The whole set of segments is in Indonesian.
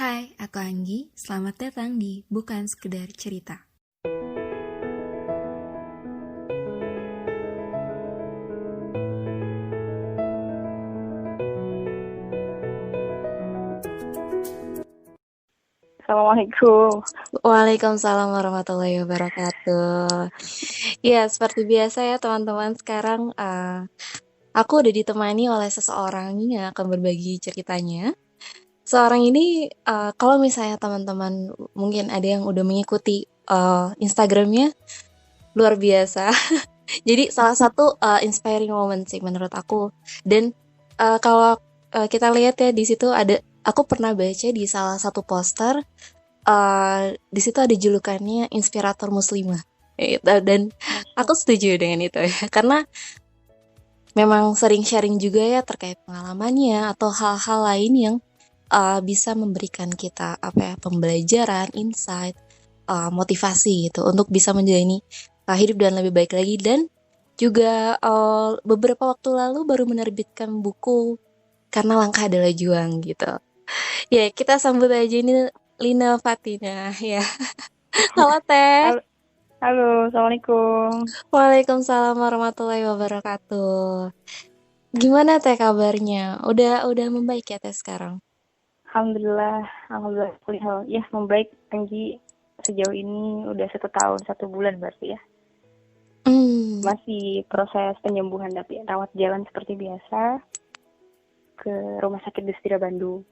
Hai, aku Anggi. Selamat datang di Bukan Sekedar Cerita. Assalamualaikum. Waalaikumsalam warahmatullahi wabarakatuh. Ya, seperti biasa ya teman-teman, sekarang aku udah ditemani oleh seseorang yang akan berbagi ceritanya. Seorang ini, kalau misalnya teman-teman mungkin ada yang udah mengikuti Instagramnya, luar biasa. Jadi salah satu inspiring moment sih menurut aku. Dan kalau kita lihat ya di situ aku pernah baca di salah satu poster. Di situ ada julukannya inspirator muslimah gitu, dan Masya. aku setuju dengan itu ya karena memang sering sharing juga ya terkait pengalamannya atau hal-hal lain yang bisa memberikan kita apa ya pembelajaran, insight, motivasi gitu untuk bisa menjalani hidup dan lebih baik lagi. Dan juga beberapa waktu lalu baru menerbitkan buku Karena Langkah Adalah Juang gitu. Ya, kita sambut aja ini Lina Fatina ya. Halo Teh. Halo, halo, Assalamualaikum. Waalaikumsalam warahmatullahi wabarakatuh. Gimana Teh kabarnya? Udah membaik ya Teh sekarang? Alhamdulillah, alhamdulillah. Ya, membaik, Anggi. Sejauh ini udah 1 tahun, 1 bulan berarti ya. Hmm. Masih proses penyembuhan tapi rawat jalan seperti biasa ke Rumah Sakit Dustira Bandung.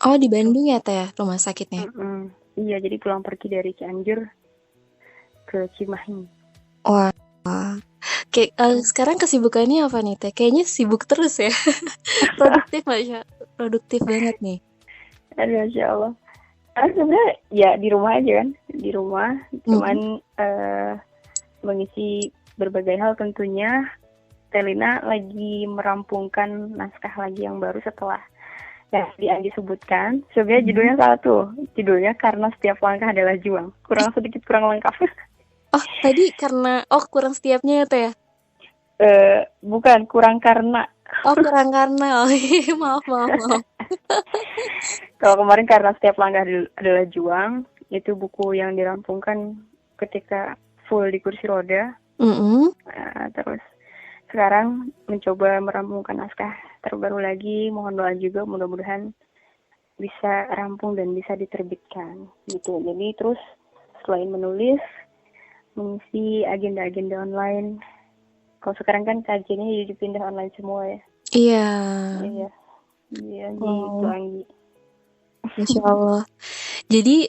Oh, di Tuh. Bandung ya Teh rumah sakitnya? Iya, jadi pulang pergi dari Cianjur ke Cimahi. Wah, kayak Tuh. sekarang kesibukannya apa nih Teh? Kayaknya sibuk terus ya. Produktif Masya. Produktif banget nih. Aduh, Masya Allah. Sebenarnya ya di rumah aja kan, di rumah. Mm-mm. Cuman mengisi berbagai hal tentunya. Telina lagi merampungkan naskah lagi yang baru setelah yang Andi sebutkan. Sebenarnya judulnya salah tuh. Judulnya Karena Setiap Langkah Adalah Juang. Kurang lengkap. Oh, tadi karena kurang setiapnya ya Teh ya? Bukan, kurang karena. Oh, kurang karena. Oh, iya, maaf maaf maaf. Kalau kemarin Karena Setiap Langkah Adalah Juang, itu buku yang dirampungkan ketika full di kursi roda. Mm-mm. Terus sekarang mencoba merampungkan naskah terbaru lagi. Mohon doa juga, mudah-mudahan bisa rampung dan bisa diterbitkan gitu. Jadi terus selain menulis, mengisi agenda-agenda online. Kalau sekarang kan kajiannya jadi pindah online semua ya. Iya. Iya, iya gitu Wow. Anggi. Masya Allah. Jadi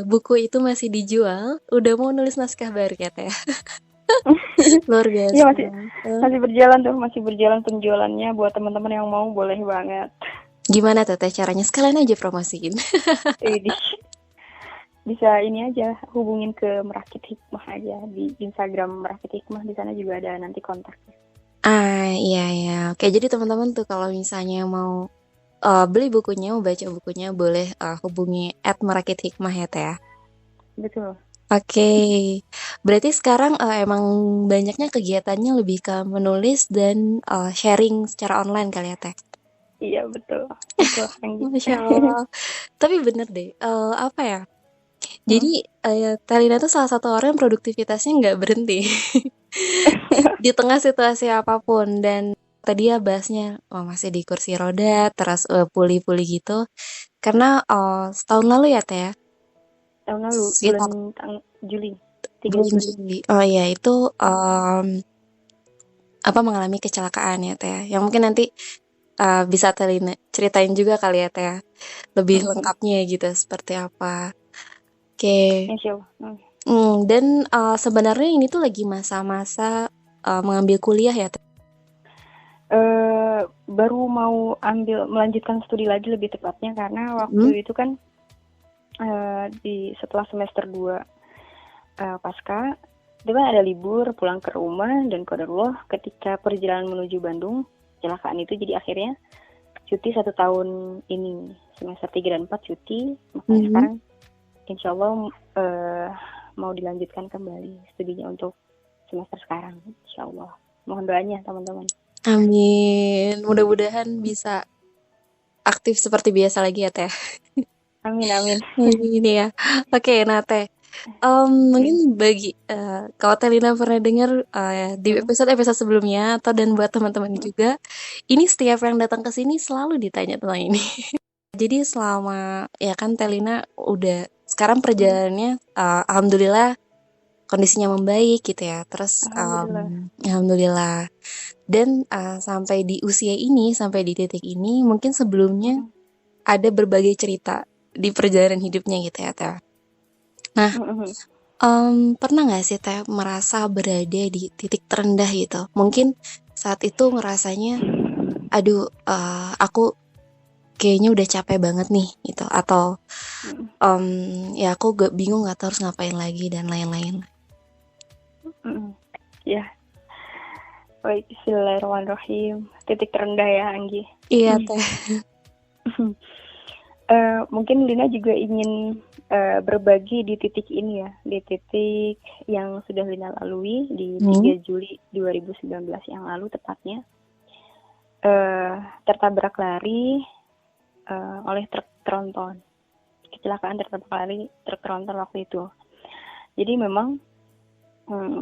buku itu masih dijual, udah mau nulis naskah baru ya Teh. Luar Iya, biasa. masih masih berjalan tuh, masih berjalan penjualannya. Buat teman-teman yang mau boleh banget. Gimana Teh caranya? Sekalian aja promosiin. Ini bisa ini aja, hubungin ke Merakit Hikmah aja di Instagram Merakit Hikmah, di sana juga ada nanti kontaknya. Iya ya. Oke, jadi teman-teman tuh kalau misalnya mau beli bukunya, mau baca bukunya, boleh hubungi @merakithikmah ya Teh ya. Betul. Oke, berarti sekarang emang banyaknya kegiatannya lebih ke menulis dan sharing secara online kali ya Teh. Iya, betul. Betul Anggi. Masya Allah. Tapi bener deh, apa ya? Hmm. Jadi Talina tuh salah satu orang yang produktivitasnya nggak berhenti di tengah situasi apapun. Dan tadi ya bahasnya masih di kursi roda, terus pulih-pulih gitu. Karena setahun lalu ya Teh ya, Tahun lalu bulan sekitar Juli, 3 bulan Juli. Juli. Oh iya itu apa mengalami kecelakaan ya Teh ya. Yang mungkin nanti bisa Talina ceritain juga kali ya Teh ya. Lebih Hmm. lengkapnya gitu seperti apa. Oke. Insya Allah. Dan sebenarnya ini tuh lagi masa-masa mengambil kuliah ya Teh. Baru mau melanjutkan studi lagi lebih tepatnya, karena Hmm? waktu itu kan di setelah semester 2 pasca itu kan ada libur pulang ke rumah, dan qadarullah ketika perjalanan menuju Bandung kecelakaan itu, jadi akhirnya cuti 1 tahun ini, semester 3 dan 4 cuti. Makanya Mhm. sekarang insya Allah mau dilanjutkan kembali studinya untuk semester sekarang, insya Allah. Mohon doanya teman-teman. Amin. Mudah-mudahan bisa aktif seperti biasa lagi ya Teh. Amin, amin. Ini ya. Oke, nah Teh. Mm, Mungkin bagi kalau Telina pernah dengar di mm, episode-episode sebelumnya atau dan buat teman-teman mm, juga, ini setiap yang datang ke sini selalu ditanya tentang ini. Jadi selama ya kan Telina udah sekarang mm. perjalanannya alhamdulillah kondisinya membaik gitu ya. Terus Alhamdulillah. alhamdulillah dan sampai di usia ini, sampai di titik ini mungkin sebelumnya Mm, ada berbagai cerita di perjalanan hidupnya gitu ya, Teh. Nah, mm, mm, pernah nggak sih Teh merasa berada di titik terendah gitu? Mungkin saat itu ngerasanya, aduh, aku kayaknya udah capek banget nih gitu, atau mm, ya aku gak bingung nggak tahu harus ngapain lagi dan lain-lain. mm. Ya, baik. Bismillahirrahmanirrahim. Titik terendah ya, Anggi. Iya Teh. Mungkin Lina juga ingin berbagi di titik ini ya, di titik yang sudah Lina lalui di 3 Juli 2019 yang lalu tepatnya. Tertabrak lari oleh truk tronton. Kecelakaan tertabrak lari truk tronton waktu itu. Jadi memang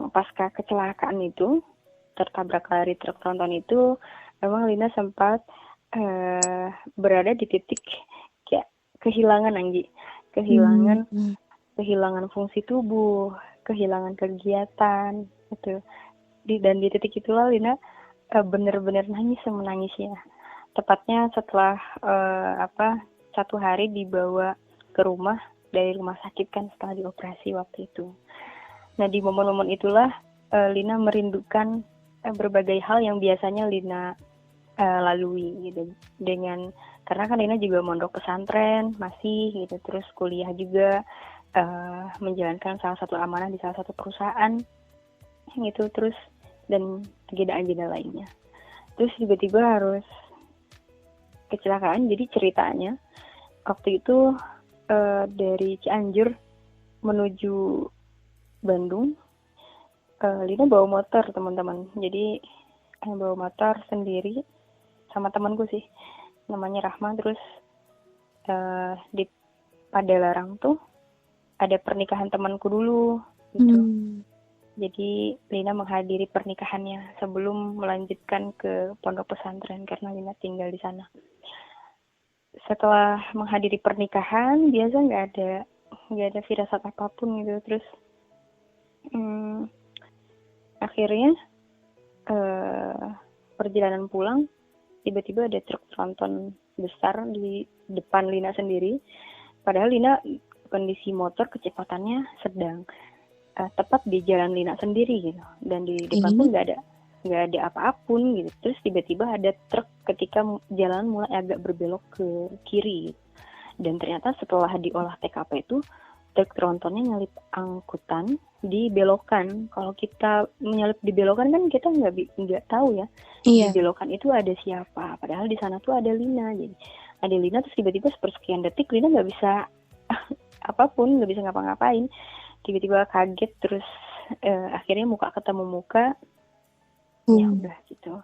pasca kecelakaan itu, tertabrak lari truk tronton itu, memang Lina sempat berada di titik kayak kehilangan, Anggi, kehilangan fungsi tubuh, kehilangan kegiatan gitu. Dan di titik itulah Lina benar-benar nangis semenangisnya. Tepatnya setelah 1 hari dibawa ke rumah dari rumah sakit kan setelah dioperasi waktu itu. Nah di momen-momen itulah Lina merindukan berbagai hal yang biasanya Lina lalui gitu, karena kan Lina juga mondok pesantren masih gitu, terus kuliah juga, menjalankan salah satu amanah di salah satu perusahaan gitu, terus dan agenda-agenda lainnya. Terus tiba-tiba harus kecelakaan. Jadi ceritanya waktu itu dari Cianjur menuju Bandung, Lina bawa motor teman-teman. Jadi bawa motor sendiri sama temanku sih, namanya Rahma. Terus di Padalarang tuh ada pernikahan temanku dulu gitu. Jadi Lina menghadiri pernikahannya sebelum melanjutkan ke pondok pesantren karena Lina tinggal di sana. Setelah menghadiri pernikahan biasa nggak ada firasat apapun gitu. Terus akhirnya perjalanan pulang tiba-tiba ada truk tronton besar di depan Lina sendiri. Padahal Lina kondisi motor kecepatannya sedang, tepat di jalan Lina sendiri gitu, dan di depan pun nggak ada apa-apun gitu. Terus tiba-tiba ada truk ketika jalan mulai agak berbelok ke kiri gitu. Dan ternyata setelah diolah TKP itu truk trontonnya nyalip angkutan di belokan. Kalau kita menyalip di belokan kan kita nggak tahu ya. Di belokan itu ada siapa. Padahal di sana tuh ada Lina. Jadi ada Lina, terus tiba-tiba sepersekian detik Lina nggak bisa apapun, nggak bisa ngapa-ngapain. Tiba-tiba kaget, terus akhirnya muka ketemu muka. Ya udah gitu.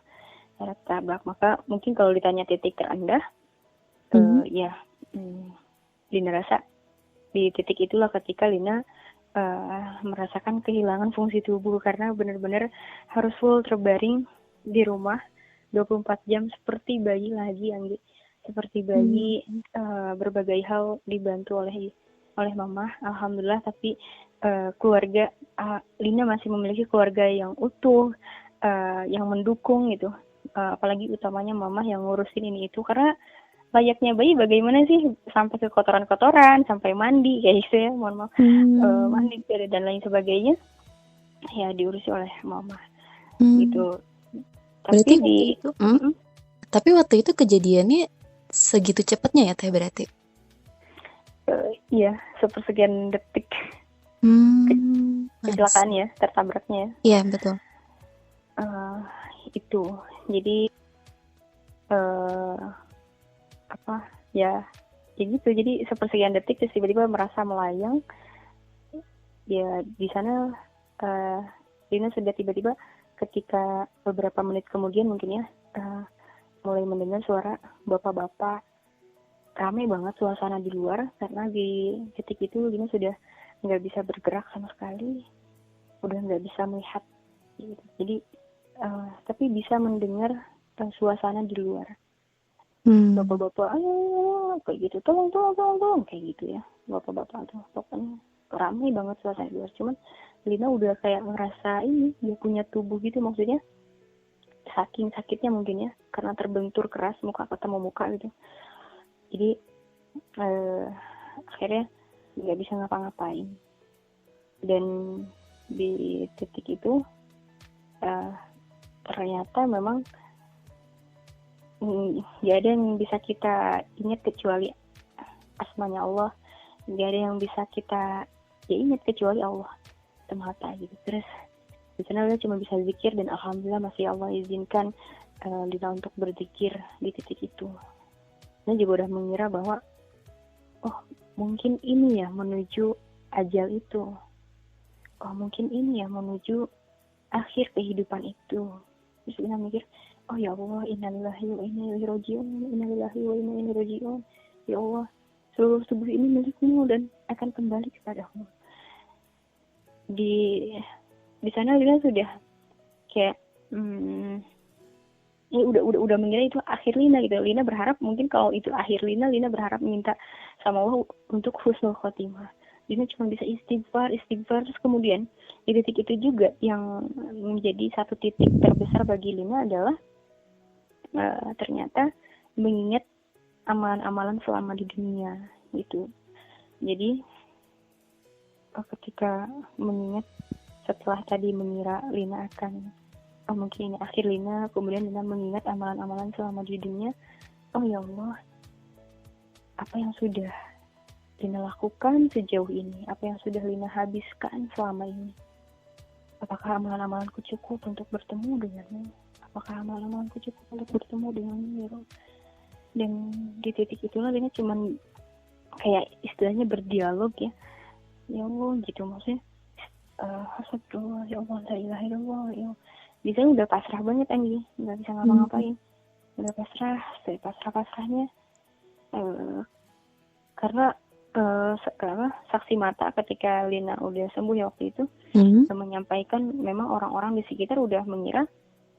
Tabrak. Maka mungkin kalau ditanya titik terendah, Lina rasa di titik itulah ketika Lina merasakan kehilangan fungsi tubuh, karena benar-benar harus full terbaring di rumah 24 jam seperti bayi lagi, Anggi. Seperti bayi, berbagai hal dibantu oleh mama, alhamdulillah. Tapi keluarga Lina masih memiliki keluarga yang utuh, yang mendukung gitu. Apalagi utamanya mama yang ngurusin ini itu, karena layaknya bayi bagaimana sih, sampai ke kotoran-kotoran, sampai mandi kayak gitu ya, mohon maaf, mandi dan lain sebagainya ya diurusi oleh mama gitu. Tapi tapi waktu itu kejadiannya segitu cepatnya ya Teh berarti? Iya, sepersekian detik kecelakaan ya, tertabraknya. Iya betul. Itu jadi ya gitu. Jadi sepersekian detik terus tiba-tiba merasa melayang ya. Di sana Lina sudah tiba-tiba ketika beberapa menit kemudian mungkin ya mulai mendengar suara bapak-bapak ramai banget suasana di luar karena di detik itu Lina sudah nggak bisa bergerak sama sekali, udah nggak bisa melihat gitu. Jadi tapi bisa mendengar suasana di luar. Bapak-bapak ayo kayak gitu, tolong kayak gitu ya, bapak-bapak tuh pokoknya ramai banget suasana di luar. Cuman Lina udah kayak ngerasa ini dia punya tubuh gitu, maksudnya saking sakitnya mungkin ya karena terbentur keras muka ketemu muka gitu. Jadi akhirnya nggak bisa ngapa-ngapain, dan di titik itu ternyata memang nggak ada yang bisa kita ingat kecuali asmanya Allah, nggak ada yang bisa kita ingat kecuali Allah semata gitu. Terus di sana Lina cuma bisa zikir, dan alhamdulillah masih Allah izinkan Lina untuk berzikir di titik itu. Lina juga udah mengira bahwa oh mungkin ini ya menuju ajal itu, oh mungkin ini ya menuju akhir kehidupan itu. Terus Lina mikir, oh ya Allah, innalillahi wa inna ilaihi raji'un, innalillahi wa inna ilaihi raji'un. Ya Allah, seluruh tubuh ini milikmu dan akan kembali kepadamu. Di sana Lina sudah kayak udah mengira itu akhir Lina gitu. Lina berharap mungkin kalau itu akhir Lina berharap minta sama Allah untuk husnul khotimah. Lina cuma bisa istighfar, terus kemudian di titik itu juga yang menjadi satu titik terbesar bagi Lina adalah ternyata mengingat amalan-amalan selama di dunia gitu. Jadi ketika mengingat setelah tadi mengira Lina akan mungkin ini akhir Lina, kemudian Lina mengingat amalan-amalan selama di dunia. Oh ya Allah, apa yang sudah Lina lakukan sejauh ini, apa yang sudah Lina habiskan selama ini, apakah amalan-amalanku cukup untuk bertemu denganmu? Apakah amalan-amalanku cukup untuk bertemu denganmu ya Rob? Dan di titik itulah Lina cuman kayak istilahnya berdialog ya Allah gitu, maksudnya astagfirullah ya Allah, la ilaha illallah ya Allah. Bisa udah pasrah banget Anggi, nggak bisa ngapa-ngapain, udah pasrahnya karena saksi mata ketika Lina udah sembuh ya waktu itu menyampaikan memang orang-orang di sekitar udah mengira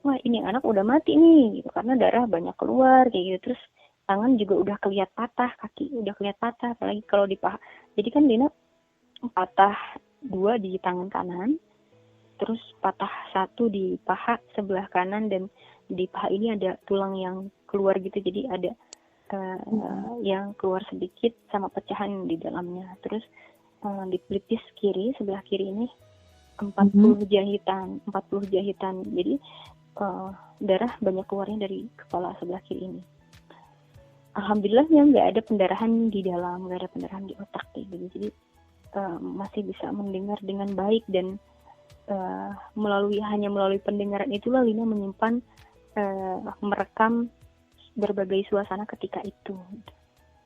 wah ini anak udah mati nih gitu, karena darah banyak keluar kayak gitu, terus tangan juga udah kelihatan patah, kaki udah kelihatan patah, apalagi kalau di paha. Jadi kan Lina patah 2 di tangan kanan, terus patah 1 di paha sebelah kanan, dan di paha ini ada tulang yang keluar gitu, jadi ada yang keluar sedikit sama pecahan di dalamnya. Terus di pelipis kiri sebelah kiri ini 40 jahitan. Jadi darah banyak keluarnya dari kepala sebelah kiri ini. Alhamdulillahnya nggak ada pendarahan di dalam, nggak ada pendarahan di otak kayak gitu. Jadi masih bisa mendengar dengan baik, dan hanya melalui pendengaran itulah Lina menyimpan merekam berbagai suasana ketika itu.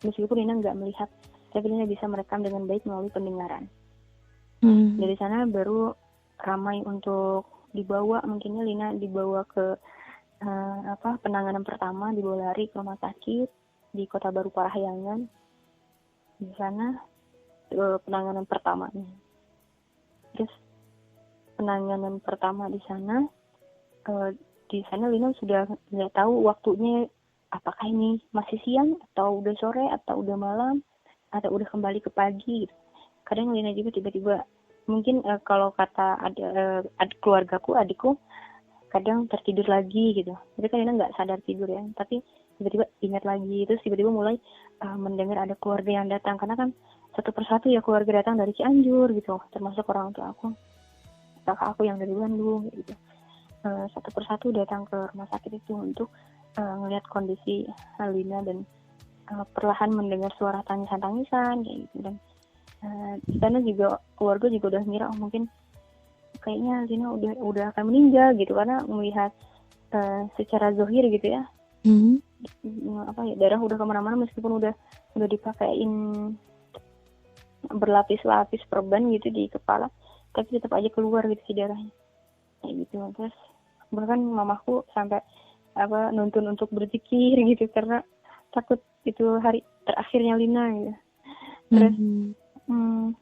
Meskipun Lina nggak melihat, tapi Lina bisa merekam dengan baik melalui pendengaran. Dari sana baru ramai untuk dibawa, mungkinnya Lina dibawa ke penanganan pertama, dibawa lari ke rumah sakit di Kota Baru Parahyangan. Di sana penanganan pertamanya. Terus penanganan pertama di sana Lina sudah nggak tahu waktunya, apakah ini masih siang atau udah sore atau udah malam atau udah kembali ke pagi gitu. Kadang Lina juga tiba-tiba mungkin kalau kata adikku kadang tertidur lagi gitu. Jadi kan Lina nggak sadar tidur ya, tapi tiba-tiba ingat lagi, terus tiba-tiba mulai mendengar ada keluarga yang datang, karena kan satu persatu ya keluarga datang dari Cianjur gitu, termasuk orang tua aku, kakak aku yang dari Bandung gitu. Satu persatu datang ke rumah sakit itu untuk ngelihat kondisi Lina, dan perlahan mendengar suara tangisan kayak gitu. Dan di sana juga keluarga juga udah ngira mungkin kayaknya Lina udah akan meninggal gitu, karena melihat secara zahir gitu ya, darah udah kemana-mana, meskipun udah dipakein berlapis-lapis perban gitu di kepala, tapi tetap aja keluar gitu si darahnya kayak gitu. Terus bahkan mamaku sampai nuntun untuk berzikir gitu, karena takut itu hari terakhirnya Lina gitu. Terus Hmm.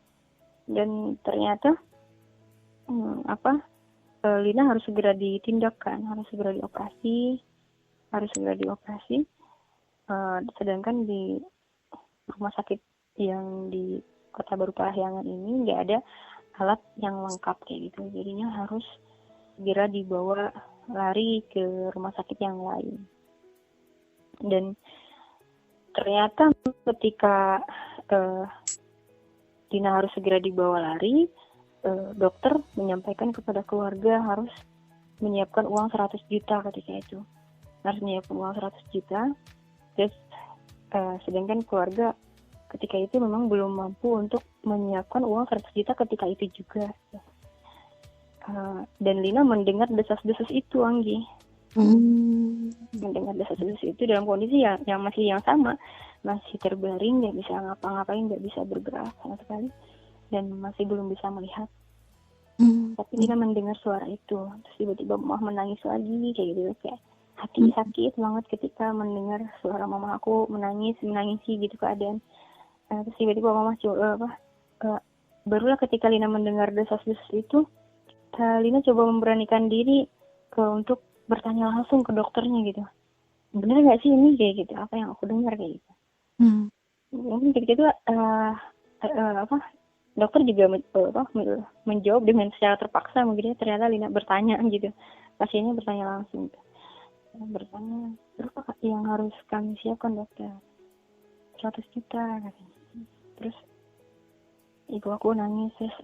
dan ternyata Lina harus segera ditindak kan, harus segera dioperasi. Sedangkan di rumah sakit yang di Kota Baru Parahyangan ini nggak ada alat yang lengkap kayak gitu, jadinya harus segera dibawa lari ke rumah sakit yang lain. Dan ternyata ketika Lina harus segera dibawa lari, dokter menyampaikan kepada keluarga harus menyiapkan uang 100 juta ketika itu. Harus menyiapkan uang 100 juta. Terus sedangkan keluarga ketika itu memang belum mampu untuk menyiapkan uang 100 juta ketika itu juga. Dan Lina mendengar desas-desus itu, Anggi. Mendengar desas-desus itu dalam kondisi yang masih yang sama. Masih terbaring, nggak bisa ngapa-ngapain, nggak bisa bergerak sama sekali. Dan masih belum bisa melihat. Tapi Lina mendengar suara itu. Terus tiba-tiba mama menangis lagi kayak gitu. Kayak hati sakit banget ketika mendengar suara mama aku menangisi gitu keadaan. Terus tiba-tiba mama barulah ketika Lina mendengar desas-desus itu, Lina coba memberanikan diri untuk bertanya langsung ke dokternya gitu. Bener nggak sih ini kayak gitu? Apa yang aku dengar kayak gitu? Mungkin ketika itu dokter juga menjawab dengan secara terpaksa, mungkin ternyata Lina bertanya gitu. Pasiennya bertanya langsung. Bertanya, berapa yang harus kami siapkan dokter? 100 juta katanya. Terus ibu aku nangis, terus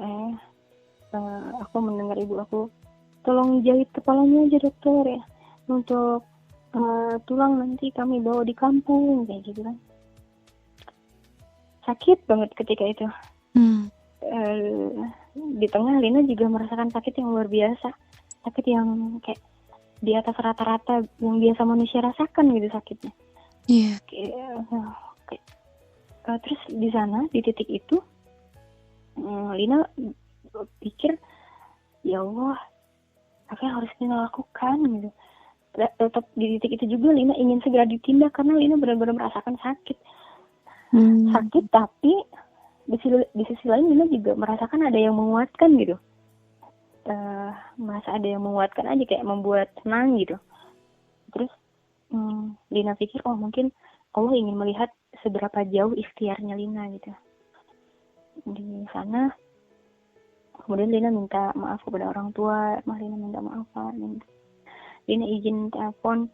aku mendengar ibu aku, tolong jahit kepalanya aja dokter ya, untuk tulang nanti kami bawa di kampung kayak gitu kan. Sakit banget ketika itu. Di tengah Lina juga merasakan sakit yang luar biasa, sakit yang kayak di atas rata-rata yang biasa manusia rasakan gitu sakitnya. Terus di sana di titik itu Lina pikir, ya Allah, apa yang harus Lina lakukan gitu. Tetap di titik itu juga Lina ingin segera ditindak karena Lina benar-benar merasakan sakit. Sakit, tapi di sisi lain Lina juga merasakan ada yang menguatkan gitu. Merasa ada yang menguatkan aja, kayak membuat tenang gitu. Terus Lina pikir, oh mungkin Allah ingin melihat seberapa jauh ikhtiarnya Lina gitu. Di sana kemudian Lina minta maaf kepada orang tua. Lina minta maaf, Lina izin telepon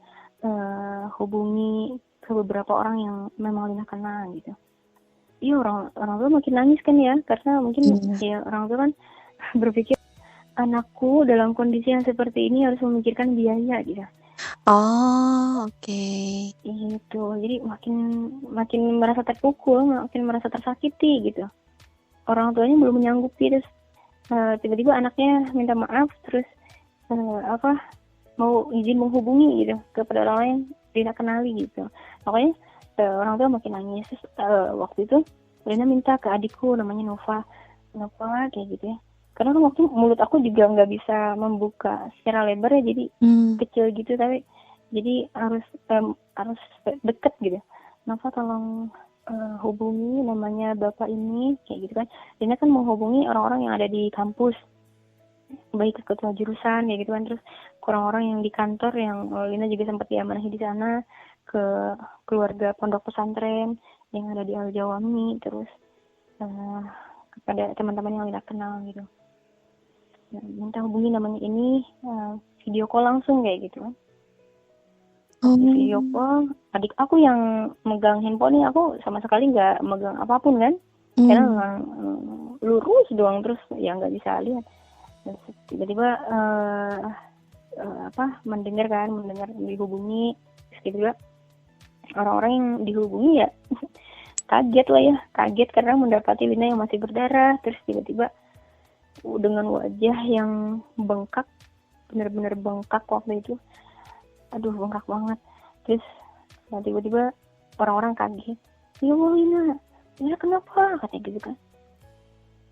hubungi ke beberapa orang yang memang Lina kenal gitu. Iya, orang tua makin nangis kan ya, karena mungkin ya orang tua kan berpikir anakku dalam kondisi yang seperti ini harus memikirkan biaya gitu. Oke. Gitu. Jadi makin merasa terpukul, makin merasa tersakiti gitu. Orang tuanya belum menyanggupi, terus tiba-tiba anaknya minta maaf, terus mau izin menghubungi gitu kepada orang lain Lina kenali gitu. Makanya orang tua makin nangis. Terus waktu itu Lina minta ke adikku namanya Nova kayak gitu ya. Karena waktu mulut aku juga nggak bisa membuka secara lebar ya, jadi kecil gitu, tapi jadi harus deket gitu. Nova tolong hubungi namanya bapak ini kayak gitu kan. Lina kan menghubungi orang-orang yang ada di kampus, baik ke ketua jurusan kayak gitu kan, terus orang-orang yang di kantor yang Lina juga sempat diamanahi di sana, ke keluarga pondok pesantren yang ada di Al Jawami, terus kepada teman-teman yang Lina kenal gitu. Minta hubungi namanya ini, video call langsung kayak gitu kan. Video call, adik aku yang megang handphone, aku sama sekali nggak megang apapun kan, karena memang lurus doang, terus ya nggak bisa lihat. Dan tiba-tiba mendengar dihubungi, gitu juga orang-orang yang dihubungi ya kaget karena mendapati Lina yang masih berdarah, terus tiba-tiba dengan wajah yang bengkak, benar-benar bengkak waktu itu, bengkak banget. Terus tiba-tiba orang-orang kaget, ya Allah, Lina kenapa, katanya gitu kan.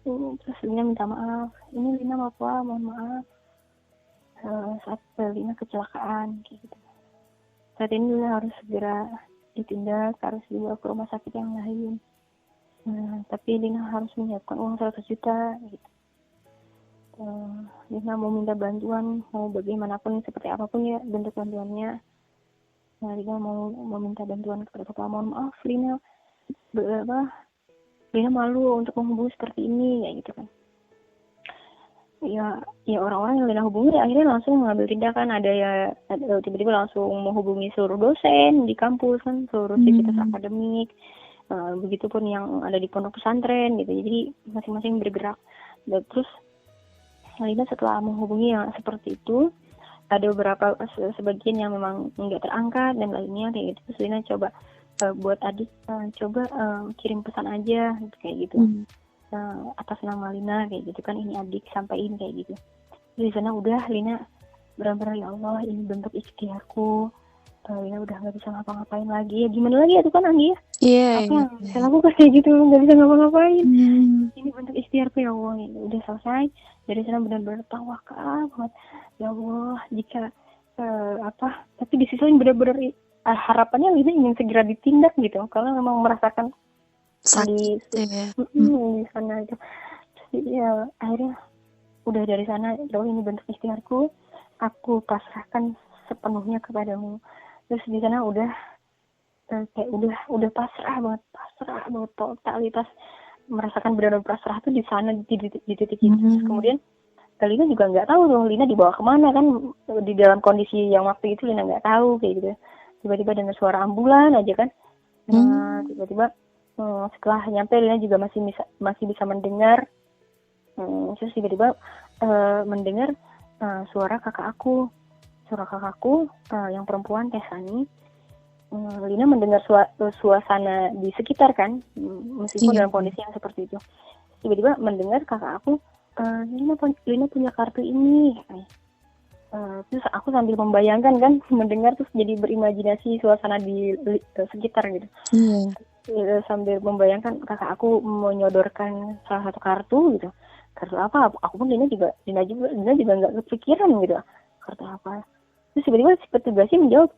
Terus Lina minta maaf, ini Lina mohon maaf saat Lina kecelakaan kayak gitu. Saat ini Lina harus segera ditindak, harus dibawa ke rumah sakit yang lain. Nah, tapi Lina harus menyiapkan uang 100 juta gitu. Lina mau minta bantuan, mau bagaimanapun, seperti apapun ya bentuk bantuannya. Nah, Lina mau minta bantuan kepada Bapak. Mohon maaf, Lina malu untuk menghubungi seperti ini, kayak gitu kan. Ya orang-orang yang Lina hubungi akhirnya langsung mengambil tindakan. Ada tiba-tiba langsung menghubungi seluruh dosen di kampus kan, seluruh sivitas akademik, begitupun yang ada di pondok pesantren gitu. Jadi masing-masing bergerak. Dan terus Lina setelah menghubungi yang seperti itu, ada beberapa sebagian yang memang nggak terangkat dan lainnya kayak gitu. Terus Lina coba buat adik kirim pesan aja kayak gitu. Atas nama Lina kayak gitu kan, ini adik sampaikan kayak gitu. Di sana udah Lina benar-benar, ya Allah ini bentuk ikhtiarku, Lina udah nggak bisa ngapa-ngapain lagi, ya gimana lagi ya tuh kan Anggi ya, apa yang bisa lakukan kayak gitu, nggak bisa ngapa-ngapain. Ini bentuk ikhtiarku ya Allah, ya udah selesai. Dari sana benar-benar tawakal banget, ya Allah jika tapi di sisi lain benar-benar harapannya Lina ingin segera ditindak gitu, karena memang merasakan sakit di sana itu. Jadi ya akhirnya udah dari sana, ya ini bentuk ikhtiarku, aku pasrahkan sepenuhnya kepadamu. Terus di sana udah kayak udah pasrah banget totalitas, merasakan benar-benar pasrah tuh di sana di titik itu. Terus kemudian Lina juga nggak tahu tuh Lina dibawa kemana kan, di dalam kondisi yang waktu itu Lina nggak tahu kayak gitu. Tiba-tiba dengar suara ambulan aja kan. Tiba-tiba setelah nyampe Lina juga masih bisa mendengar. Terus tiba-tiba mendengar suara kakakku yang perempuan, Teh Sani. Lina mendengar suasana di sekitar kan, meskipun dalam kondisi yang seperti itu. Tiba-tiba mendengar kakak aku, Lina punya kartu ini. Terus aku sambil membayangkan kan, mendengar terus jadi berimajinasi suasana di sekitar gitu. Sambil membayangkan kakak aku menyodorkan salah satu kartu gitu. Kartu apa? Aku pun Lina juga nggak kepikiran gitu. Kartu apa? Terus tiba-tiba si petugasnya menjawab,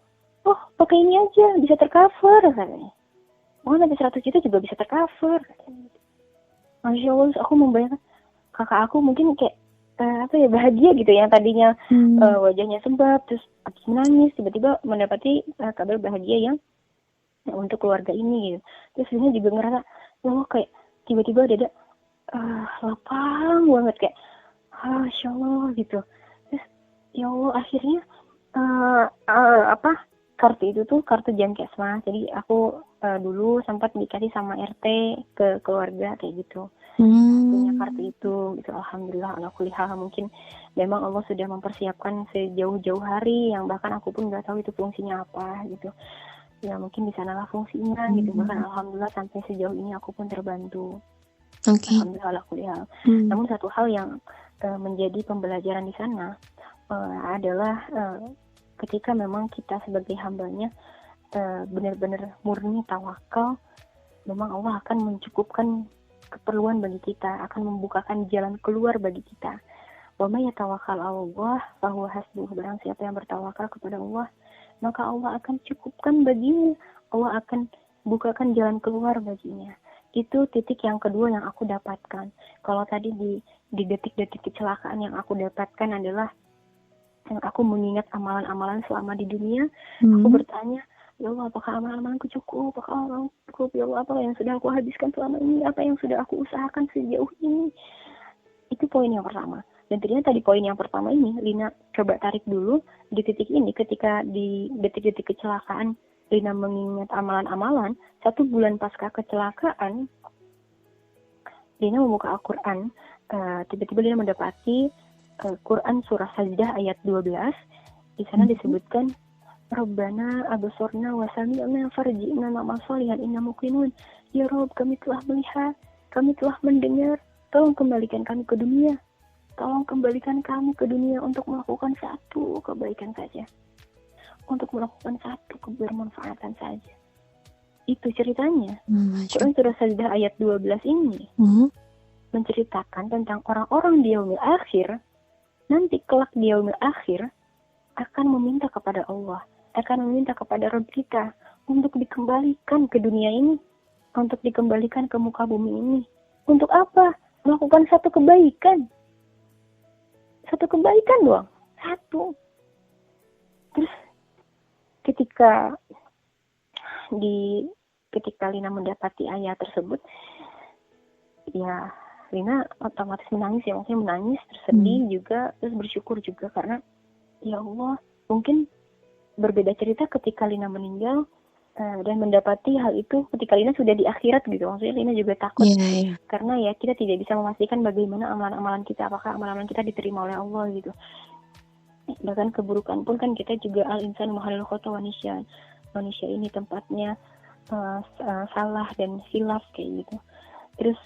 oh pakai ini aja, bisa tercover katanya. Oh sampai 100 juta juga bisa tercover katanya. Masya Allah, aku membayangkan kakak aku mungkin kayak bahagia gitu, yang tadinya wajahnya sembab terus habis menangis, tiba-tiba mendapati kabar bahagia yang untuk keluarga ini gitu. Terus Lina juga ngerasa kayak tiba-tiba dada lapang banget, kayak Masya Allah gitu. Terus ya Allah akhirnya kartu itu tuh kartu Jamkesmas. Jadi aku dulu sempat dikasih sama RT ke keluarga kayak gitu. Punya kartu itu gitu. Alhamdulillah ala kulli hal, mungkin memang Allah sudah mempersiapkan sejauh-jauh hari yang bahkan aku pun nggak tahu itu fungsinya apa gitu. Ya mungkin di sanalah fungsinya gitu. Bahkan alhamdulillah sampai sejauh ini aku pun terbantu. Alhamdulillah ala kulli hal. Namun satu hal yang menjadi pembelajaran di sana adalah ketika memang kita sebagai hambanya benar-benar murni tawakal, memang Allah akan mencukupkan keperluan bagi kita, akan membukakan jalan keluar bagi kita. Wa may yatawakkal 'alallah fahuwa hasbuh. Barang siapa yang bertawakal kepada Allah, maka Allah akan cukupkan baginya. Allah akan bukakan jalan keluar baginya. Itu titik yang kedua yang aku dapatkan. Kalau tadi di detik-detik kecelakaan yang aku dapatkan adalah yang aku mengingat amalan-amalan selama di dunia, aku bertanya, ya Allah, apakah amalan-amalanku cukup? Apakah amalan cukup? Ya Allah, apa yang sudah aku habiskan selama ini? Apa yang sudah aku usahakan sejauh ini? Itu poin yang pertama. Dan ternyata di poin yang pertama ini, Lina coba tarik dulu di titik ini, ketika di detik-detik kecelakaan, Lina mengingat amalan-amalan. 1 bulan pasca kecelakaan, Lina membuka Al-Quran. Tiba-tiba Lina mendapati Quran surah Sajdah ayat 12. Di sana disebutkan, Rabbana absorna wa sami'na farji'na ma'amal sholihan inna muqinun. Ya Rabb, kami telah melihat, kami telah mendengar, tolong kembalikan kami ke dunia. Tolong kembalikan kami ke dunia untuk melakukan satu kebaikan saja, untuk melakukan satu kebermanfaatan saja. Itu ceritanya. Quran surah Sajdah ayat 12 ini menceritakan tentang orang-orang di yaumil akhir. Nanti kelak di yaumil akhir akan meminta kepada Allah, akan meminta kepada Rabb kita, untuk dikembalikan ke dunia ini, untuk dikembalikan ke muka bumi ini. Untuk apa? Melakukan satu kebaikan doang, satu. Terus ketika Lina mendapati ayat tersebut, ya Lina otomatis menangis ya, maksudnya menangis, tersedih juga, terus bersyukur juga karena ya Allah, mungkin berbeda cerita ketika Lina meninggal dan mendapati hal itu ketika Lina sudah di akhirat gitu. Maksudnya Lina juga takut karena ya kita tidak bisa memastikan bagaimana amalan-amalan kita, apakah amalan-amalan kita diterima oleh Allah gitu. Bahkan keburukan pun kan kita juga al-insan mahallul khata wa nisyan. Manusia ini tempatnya salah dan hilaf kayak gitu. Terus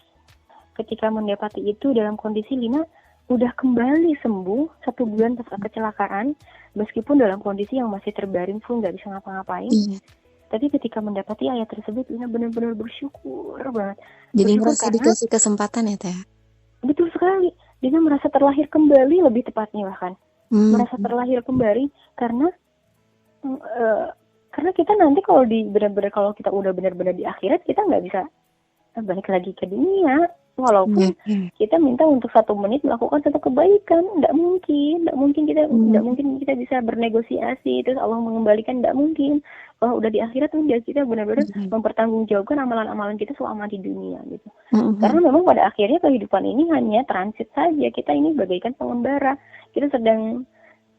ketika mendapati itu dalam kondisi Lina udah kembali sembuh 1 bulan pasca kecelakaan, meskipun dalam kondisi yang masih terbaring full, nggak bisa ngapa-ngapain. Tapi ketika mendapati ayat tersebut, Lina benar-benar bersyukur banget. Jadi bersyukur merasa dikasih kesempatan ya Teh? Betul sekali. Lina merasa terlahir kembali, lebih tepatnya bahkan. Merasa terlahir kembali karena kita nanti kalau kalau kita udah benar-benar di akhirat, kita nggak bisa balik lagi ke dunia. Walaupun kita minta untuk 1 menit melakukan satu kebaikan, nggak mungkin kita bisa bernegosiasi terus Allah mengembalikan, nggak mungkin. Kalau udah di akhirat udah kita benar-benar mempertanggungjawabkan amalan-amalan kita selama di dunia gitu. Karena memang pada akhirnya kehidupan ini hanya transit saja. Kita ini bagaikan pengembara. Kita sedang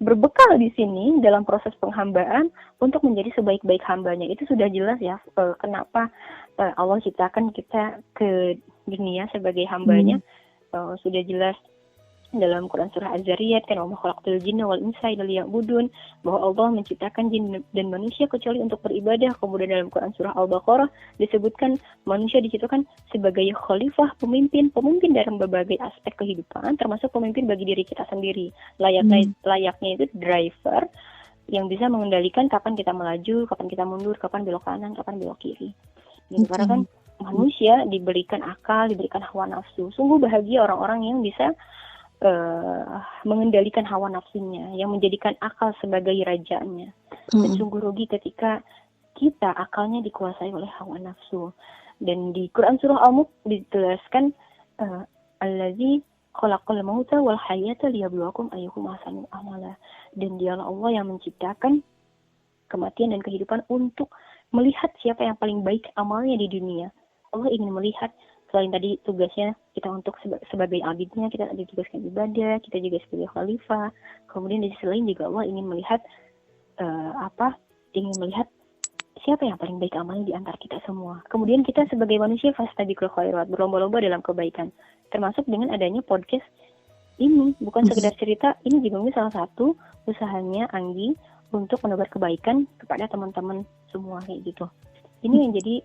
berbekal di sini dalam proses penghambaan untuk menjadi sebaik-baik hambanya. Itu sudah jelas ya kenapa Allah ciptakan kita ke dunia sebagai hambanya. Sudah jelas dalam Quran surah Az-Zariyat kan, wa ma khalaqtul jinna wal insa illa liya'budun, bahwa Allah menciptakan jin dan manusia kecuali untuk beribadah. Kemudian dalam Quran surah Al-Baqarah disebutkan manusia diciptakan sebagai khalifah, pemimpin dalam berbagai aspek kehidupan, termasuk pemimpin bagi diri kita sendiri. Layaknya itu driver yang bisa mengendalikan kapan kita melaju, kapan kita mundur, kapan belok kanan, kapan belok kiri. Karena kan manusia diberikan akal, diberikan hawa nafsu. Sungguh bahagia orang-orang yang bisa mengendalikan hawa nafsunya, yang menjadikan akal sebagai rajanya. Dan sungguh rugi ketika kita akalnya dikuasai oleh hawa nafsu. Dan di Quran surah Al-Mulk dijelaskan allazi khalaqal mauta wal hayata liyabluwakum ayyukum ahsanu amala. Dan dialah Allah yang menciptakan kematian dan kehidupan untuk melihat siapa yang paling baik amalnya di dunia. Allah ingin melihat, selain tadi tugasnya kita untuk sebagai abidnya, kita ditugaskan ibadah, kita juga sebagai khalifah. Kemudian di sisi lain juga Allah ingin melihat ingin melihat siapa yang paling baik amalnya di antara kita semua. Kemudian kita sebagai manusia fastabiqul khairat, berlomba-lomba dalam kebaikan. Termasuk dengan adanya podcast ini, bukan sekedar cerita, ini juga salah satu usahanya Anggi untuk menebar kebaikan kepada teman-teman semua kayak gitu. Ini yang jadi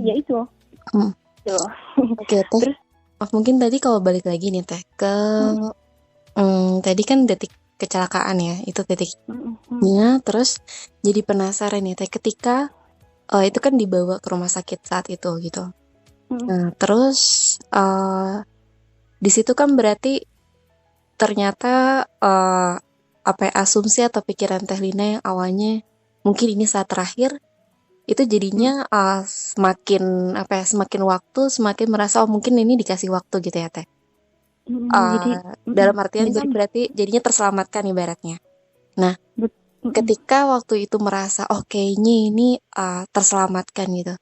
yaitu. Oke, Teh. Terus mungkin tadi kalau balik lagi nih Teh ke tadi kan detik kecelakaan ya, itu titiknya. Terus jadi penasaran nih Teh, ketika itu kan dibawa ke rumah sakit saat itu gitu. Nah, terus di situ kan berarti ternyata asumsi atau pikiran Teh Lina yang awalnya mungkin ini saat terakhir, itu jadinya semakin waktu semakin merasa mungkin ini dikasih waktu gitu ya Teh. Dalam artian kan berarti jadinya terselamatkan ibaratnya. Nah, ketika waktu itu merasa kayaknya ini terselamatkan gitu,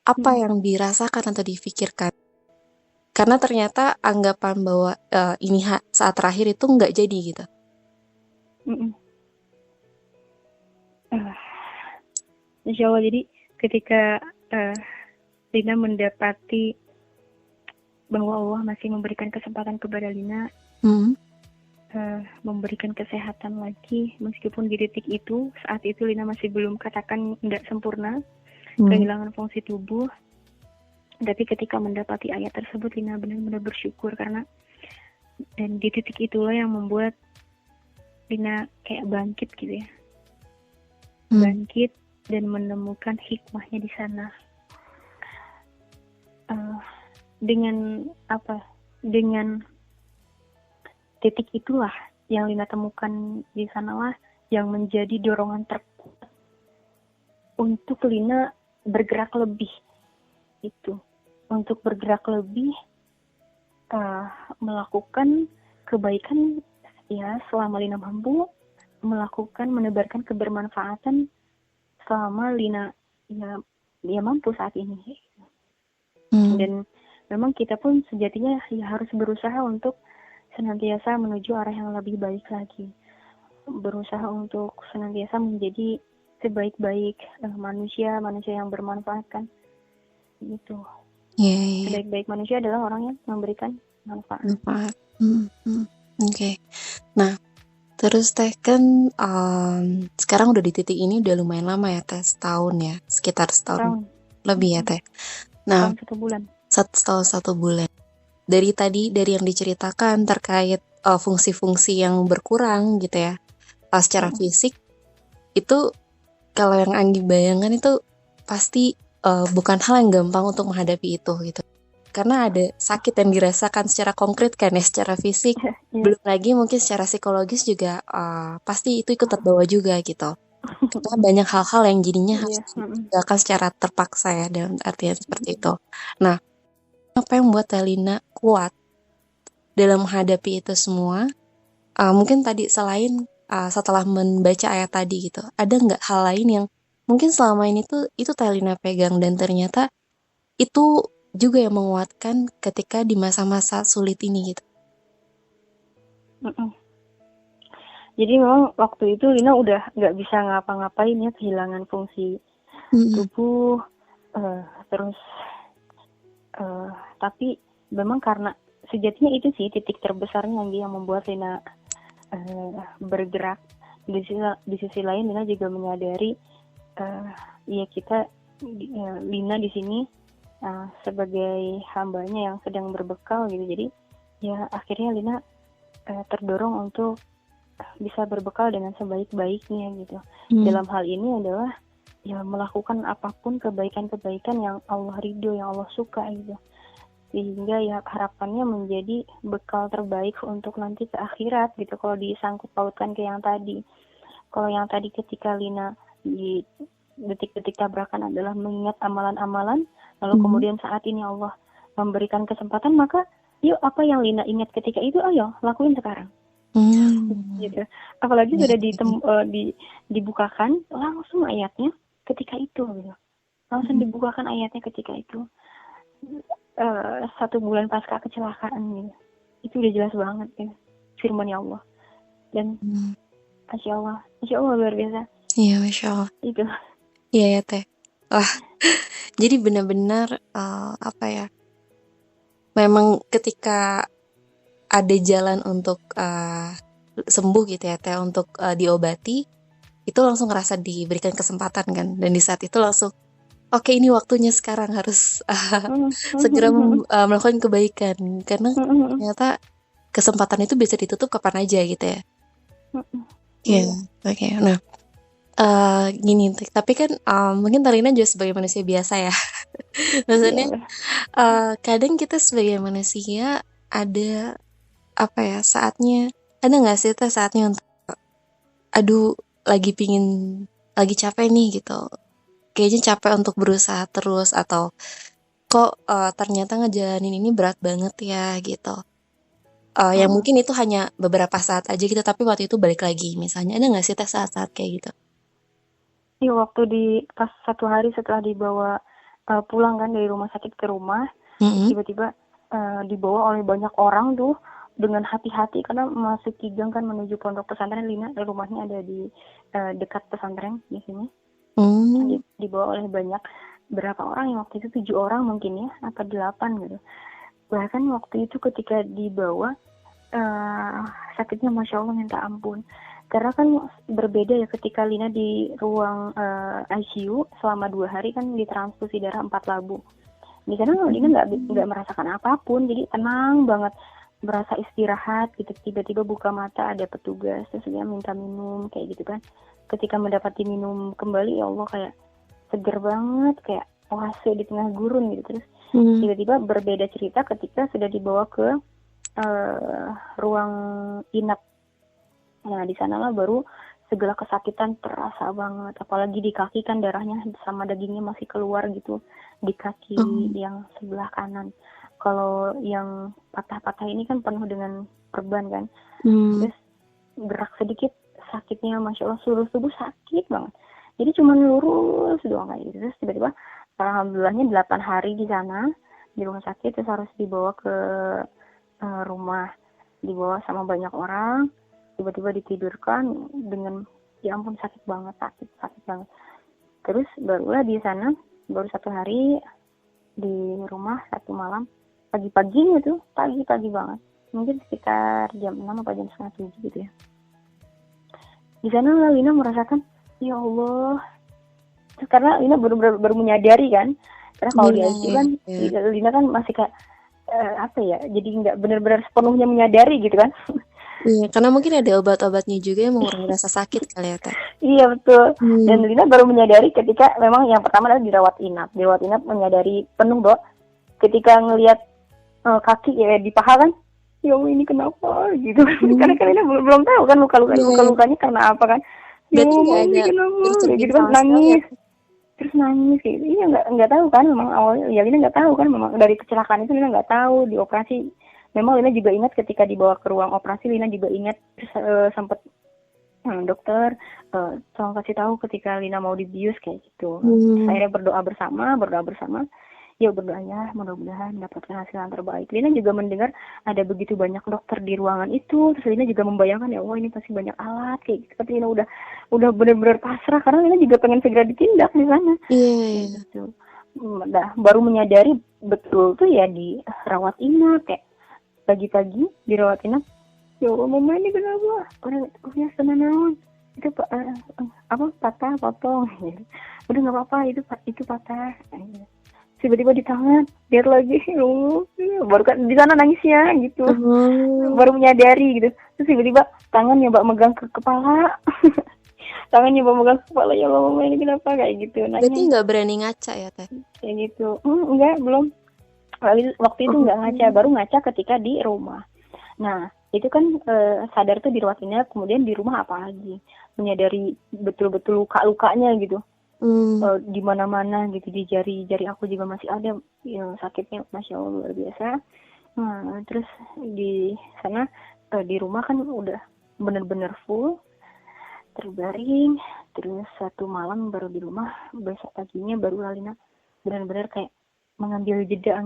apa yang dirasakan atau difikirkan? Karena ternyata anggapan bahwa ini saat terakhir itu nggak jadi gitu. Insya Allah, jadi ketika Lina mendapati bahwa Allah masih memberikan kesempatan kepada Lina, memberikan kesehatan lagi, meskipun di titik itu, saat itu Lina masih belum katakan tidak sempurna, kehilangan fungsi tubuh, tapi ketika mendapati ayat tersebut, Lina benar-benar bersyukur karena dan di titik itulah yang membuat Lina kayak bangkit gitu ya, bangkit dan menemukan hikmahnya di sana. Dengan titik itulah yang Lina temukan di sanalah yang menjadi dorongan terkuat untuk Lina bergerak lebih itu, untuk bergerak lebih, melakukan kebaikan ya selama Lina mampu, menebarkan kebermanfaatan selama Lina ya mampu saat ini. Dan memang kita pun sejatinya ya harus berusaha untuk senantiasa menuju arah yang lebih baik lagi, berusaha untuk senantiasa menjadi sebaik-baik manusia yang bermanfaat kan gitu. Sebaik-baik manusia adalah orang yang memberikan manfaat. Oke. Nah, terus Teh kan sekarang udah di titik ini udah lumayan lama ya Teh, setahun ya, sekitar setahun lebih ya Teh. Nah, setahun 1 bulan. Dari yang diceritakan terkait fungsi-fungsi yang berkurang gitu ya, secara fisik itu kalau yang Anggi bayangkan itu pasti bukan hal yang gampang untuk menghadapi itu gitu. Karena ada sakit yang dirasakan secara konkret kan ya, secara fisik. Belum lagi mungkin secara psikologis juga pasti itu ikut terbawa juga gitu. Karena banyak hal-hal yang jadinya harus dilakukan secara terpaksa ya, dalam artian seperti itu. Nah, apa yang membuat Lina kuat dalam menghadapi itu semua? Mungkin tadi selain setelah membaca ayat tadi gitu, ada nggak hal lain yang mungkin selama ini tuh itu Lina pegang dan ternyata itu juga yang menguatkan ketika di masa-masa sulit ini gitu? Jadi memang waktu itu Lina udah nggak bisa ngapa-ngapain ya, kehilangan fungsi tubuh, terus tapi memang karena sejatinya itu sih titik terbesarnya yang membuat Lina bergerak. Di sisi lain Lina juga menyadari Lina di sini sebagai hambanya yang sedang berbekal gitu. Jadi ya akhirnya Lina terdorong untuk bisa berbekal dengan sebaik-baiknya gitu. Dalam hal ini adalah ya melakukan apapun kebaikan-kebaikan yang Allah ridho, yang Allah suka gitu. Sehingga ya harapannya menjadi bekal terbaik untuk nanti ke akhirat gitu. Kalau disangkut pautkan ke yang tadi. Kalau yang tadi ketika Lina di detik-detik tabrakan adalah mengingat amalan-amalan, lalu kemudian saat ini Allah memberikan kesempatan, maka yuk apa yang Lina ingat ketika itu, ayo lakuin sekarang. Gitu. Apalagi sudah dibukakan langsung ayatnya ketika itu gitu. Langsung dibukakan ayatnya ketika itu. 1 bulan pasca kecelakaan gitu. Itu udah jelas banget ya firman ya Allah. Dan Masya Allah luar biasa. Iya, Masya Allah. Itu. Iya ya Teh. Wah, jadi benar-benar apa ya? Memang ketika ada jalan untuk sembuh gitu ya Teh, untuk diobati, itu langsung ngerasa diberikan kesempatan kan, dan di saat itu langsung oke, ini waktunya sekarang harus segera melakukan kebaikan, karena ternyata kesempatan itu bisa ditutup kapan aja gitu ya. Iya, oke. Nah, gini, tapi kan mungkin Talina juga sebagai manusia biasa ya. Maksudnya kadang kita sebagai manusia ada apa ya, saatnya ada nggak sih saatnya untuk lagi capek nih gitu, kayaknya capek untuk berusaha terus, atau kok ternyata ngejalanin ini berat banget ya gitu. Yang mungkin itu hanya beberapa saat aja gitu, tapi waktu itu balik lagi misalnya, ada nggak sih saat-saat kayak gitu? Iya, waktu pas 1 hari setelah dibawa pulang kan dari rumah sakit ke rumah, tiba-tiba dibawa oleh banyak orang tuh dengan hati-hati karena memasuki gang kan menuju pondok pesantren. Lina rumahnya ada di dekat pesantren di sini. Dibawa oleh berapa orang yang waktu itu 7 orang mungkin ya, atau 8 gitu. Bahkan waktu itu ketika dibawa sakitnya Masya Allah minta ampun. Karena kan berbeda ya ketika Lina di ruang ICU selama 2 hari kan ditransfusi darah 4 labu. Di sana Lina nggak merasakan apapun, jadi tenang banget, berasa istirahat gitu. Tiba-tiba buka mata ada petugas, terus dia minta minum kayak gitu kan. Ketika mendapati minum kembali, ya Allah kayak seger banget, kayak oase di tengah gurun gitu. Terus tiba-tiba berbeda cerita ketika sudah dibawa ke ruang inap. Nah, di sanalah baru segala kesakitan terasa banget, apalagi di kaki kan darahnya sama dagingnya masih keluar gitu di kaki Oh. yang sebelah kanan. Kalau yang patah-patah ini kan penuh dengan perban kan, Hmm. terus gerak sedikit sakitnya masya Allah, seluruh tubuh sakit banget, jadi cuma lurus doang kayak gitu. Terus tiba-tiba alhamdulillahnya 8 hari di sana di rumah sakit, terus harus dibawa ke rumah, dibawa sama banyak orang, tiba-tiba ditidurkan dengan ya ampun sakit banget, sakit banget. Terus barulah di sana baru 1 hari di rumah, 1 malam pagi-paginya tuh, pagi banget, mungkin sekitar jam 6 atau jam setengah 7 gitu ya. Di sana Lina merasakan ya Allah, karena Lina baru menyadari kan, karena kalau di ICU kan Lina kan masih kayak apa ya, jadi nggak benar-benar sepenuhnya menyadari gitu kan. Iya, karena mungkin ada obat-obatnya juga yang mengurangi rasa sakit kali ya, Teh. Iya betul. Dan Lina baru menyadari ketika memang yang pertama adalah dirawat inap. Dirawat inap menyadari penuh bahwa ketika ngelihat kaki ya di paha kan, ya Allah ini kenapa gitu. Karena kan Lina belum tahu kan luka-lukanya karena apa kan. Ya Allah ini kenapa gitu kan, nangis. Terus nangis kayak gitu. Iya nggak tahu kan memang awalnya, ya Lina nggak tahu kan memang dari kecelakaan itu Lina nggak tahu di operasi. Memang Lina juga ingat ketika dibawa ke ruang operasi, Lina juga ingat sempat dokter tolong kasih tahu ketika Lina mau dibius kayak gitu. Akhirnya berdoa bersama, ya berdoa ya mudah-mudahan mendapatkan hasil yang terbaik. Lina juga mendengar ada begitu banyak dokter di ruangan itu, terus Lina juga membayangkan ya Allah ini pasti banyak alat kayak gitu. Tapi Lina udah benar-benar pasrah karena Lina juga pengen segera ditindak di sana. Iya. Gitu. Baru menyadari betul tuh ya di rawat inap, kayak pagi-pagi dirawat inap. Ya Allah mama ini kenapa? Udah senang itu patah potong. Udah nggak apa-apa itu patah. Tiba-tiba di tangan lihat lagi, baru kan di sana nangisnya gitu. Baru menyadari gitu. Terus tiba-tiba tangannya Mbak megang ke kepala. Tangannya Mbak megang ke kepala, ya Allah mama ini kenapa kayak gitu. Berarti nggak berani ngaca ya Teh? Kayak gitu. Enggak, belum. Waktu itu nggak ngaca, baru ngaca ketika di rumah. Nah itu kan sadar tuh di rawat inap, kemudian di rumah apa lagi, menyadari betul-betul luka-lukanya gitu. Di mana-mana gitu, di jari aku juga masih ada yang sakitnya masya Allah luar biasa. Terus di sana di rumah kan udah bener-bener full terbaring. Terus 1 malam baru di rumah, besok paginya baru Lina benar-benar kayak mengambil jeda.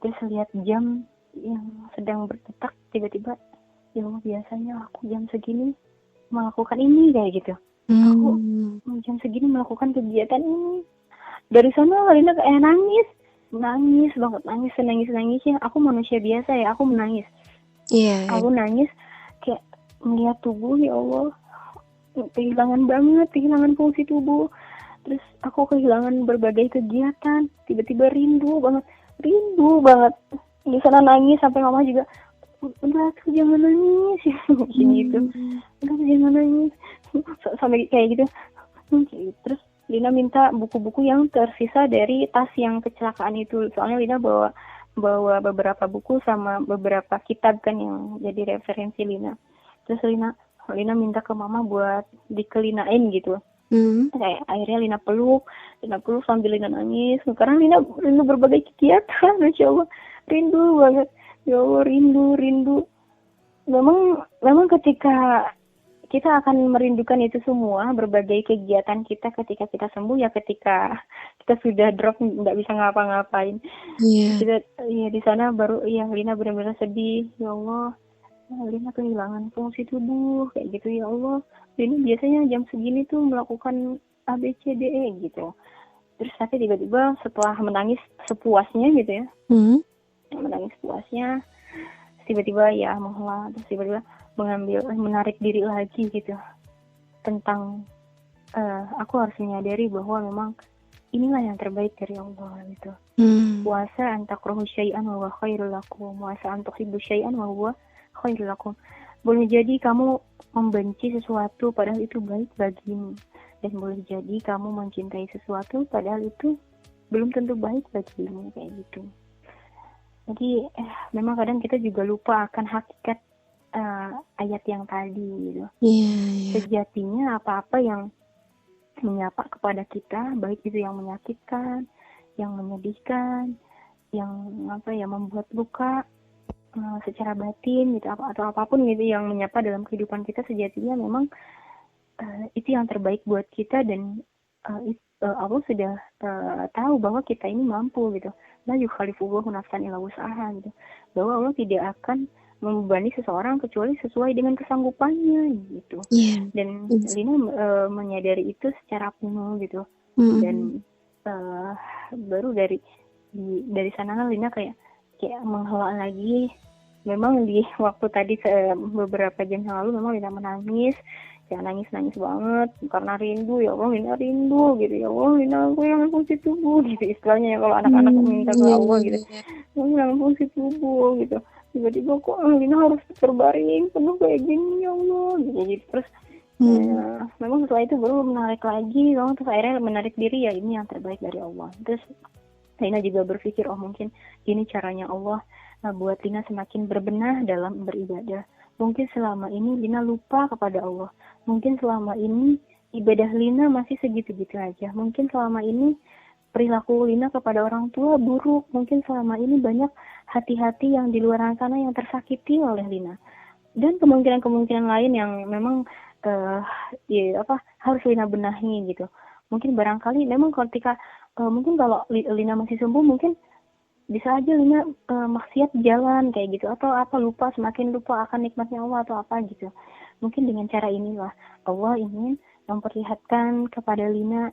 Terus lihat jam yang sedang berdetak, tiba-tiba ya Allah biasanya aku jam segini melakukan ini kayak gitu. Aku jam segini melakukan kegiatan ini. Dari sana Lina kayak nangis banget, nangis. Aku manusia biasa ya, aku menangis. Aku nangis kayak melihat tubuh, ya Allah kehilangan fungsi tubuh. Terus aku kehilangan berbagai kegiatan, tiba-tiba rindu banget di sana nangis sampai mama juga udah tuh jangan nangis gitu. Udah jangan nangis sampai kayak gitu. Terus Lina minta buku-buku yang tersisa dari tas yang kecelakaan itu, soalnya Lina bawa beberapa buku sama beberapa kitab kan yang jadi referensi Lina. Terus Lina minta ke mama buat dikelinain gitu. Kayak akhirnya Lina peluk sambil Lina nangis. Sekarang Lina berbagai kegiatan, masya Allah rindu banget, ya Allah rindu. Memang ketika kita akan merindukan itu semua, berbagai kegiatan kita ketika kita sembuh, ya ketika kita sudah drop nggak bisa ngapa-ngapain. Kita ya di sana baru ya Lina benar-benar sedih, ya Allah Lina kehilangan fungsi tubuh kayak gitu, ya Allah Lina biasanya jam segini tuh melakukan ABCDE gitu. Terus tapi tiba-tiba setelah menangis sepuasnya gitu ya, menangis puasnya, tiba-tiba ya menghela, terus tiba-tiba menarik diri lagi gitu tentang aku harus menyadari bahwa memang inilah yang terbaik dari Allah gitu. Puasa antakrahu syai'an wa huwa khairul lakum, puasa antuhibbu syai'an wa huwa khairul lakum. Boleh jadi kamu membenci sesuatu padahal itu baik bagimu, dan boleh jadi kamu mencintai sesuatu padahal itu belum tentu baik bagimu kayak gitu. Jadi memang kadang kita juga lupa akan hakikat ayat yang tadi gitu. Iya. Sejatinya apa-apa yang menyapa kepada kita, baik itu yang menyakitkan, yang menyedihkan, yang membuat luka secara batin gitu, atau apapun gitu yang menyapa dalam kehidupan kita, sejatinya memang itu yang terbaik buat kita. Dan Allah sudah tahu bahwa kita ini mampu gitu. La yukhalifullahu nafsan illa wus'aha gitu. Bahwa Allah tidak akan membebani seseorang kecuali sesuai dengan kesanggupannya gitu. Dan Lina menyadari itu secara penuh gitu. Dan baru dari sana Lina kayak menghela lagi. Memang di waktu tadi beberapa jam yang lalu memang Lina menangis, nangis banget karena rindu. Ya Allah, Lina rindu gitu. Ya Allah, Lina, aku yang fungsi tubuh gitu istilahnya ya, kalau anak-anak minta ke Allah gitu. Aku yang fungsi tubuh gitu. Tiba-tiba kok Lina harus terbaring penuh kayak gini, ya Allah gitu. Terus memang setelah itu baru menarik lagi, terus akhirnya menarik diri, ya ini yang terbaik dari Allah. Terus Lina juga berpikir, oh mungkin ini caranya Allah buat Lina semakin berbenah dalam beribadah. Mungkin selama ini Lina lupa kepada Allah. Mungkin selama ini ibadah Lina masih segitu-gitu aja. Mungkin selama ini perilaku Lina kepada orang tua buruk. Mungkin selama ini banyak hati-hati yang di luar sana yang tersakiti oleh Lina. Dan kemungkinan-kemungkinan lain yang memang harus Lina benahi gitu. Mungkin barangkali memang ketika mungkin kalau Lina masih sembuh, mungkin bisa aja Lina maksiat jalan kayak gitu, atau semakin lupa akan nikmatnya Allah atau apa gitu. Mungkin dengan cara inilah Allah ingin memperlihatkan kepada Lina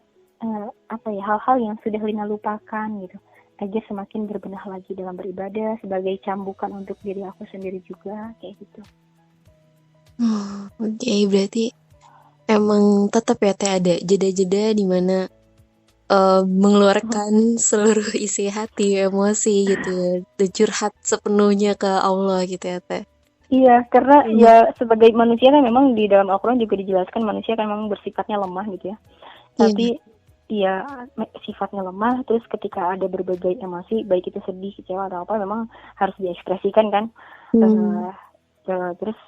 hal-hal yang sudah Lina lupakan gitu, agar semakin berbenah lagi dalam beribadah, sebagai cambukan untuk diri aku sendiri juga kayak gitu. Oke, berarti emang tetap ya Teh ada jeda-jeda di mana mengeluarkan seluruh isi hati, emosi gitu ya, dan curhat sepenuhnya ke Allah gitu ya Teh. Iya, karena ya sebagai manusia kan memang di dalam Al-Quran juga dijelaskan manusia kan memang bersifatnya lemah gitu ya. Tapi ya sifatnya lemah, terus ketika ada berbagai emosi, baik itu sedih, kecewa atau apa, memang harus diekspresikan kan. Terus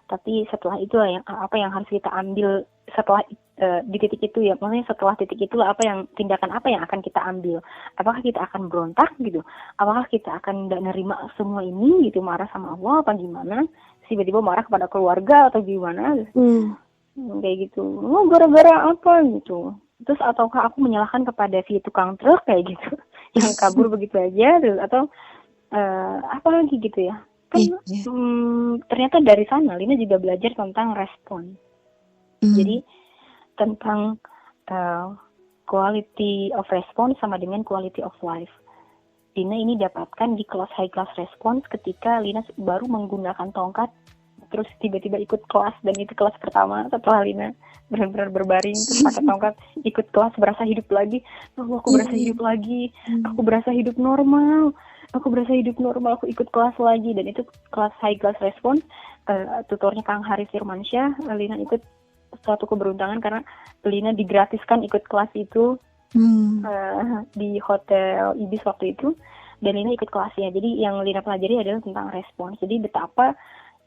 tapi setelah itu apa yang harus kita ambil setelah di titik itu ya, maksudnya setelah titik itulah tindakan apa yang akan kita ambil. Apakah kita akan berontak gitu? Apakah kita akan tidak nerima semua ini gitu, marah sama Allah apa gimana? Tiba-tiba marah kepada keluarga atau gimana? Kayak gitu. Oh, gara-gara apa gitu. Terus ataukah aku menyalahkan kepada si tukang truk kayak gitu yang kabur begitu aja, atau apa lagi gitu ya? Kan ternyata dari sana Lina juga belajar tentang respon. Jadi tentang quality of response sama dengan quality of life. Lina ini dapatkan di kelas high class response ketika Lina baru menggunakan tongkat, terus tiba-tiba ikut kelas, dan itu kelas pertama setelah Lina benar-benar berbaring terus pakai tongkat, ikut kelas, berasa hidup lagi. Aku berasa hidup lagi, aku berasa hidup normal, aku ikut kelas lagi. Dan itu kelas high class response, tutornya Kang Haris Firmansyah. Lina ikut suatu keberuntungan karena Lina digratiskan ikut kelas itu di Hotel Ibis waktu itu, dan Lina ikut kelasnya. Jadi yang Lina pelajari adalah tentang respons. Jadi betapa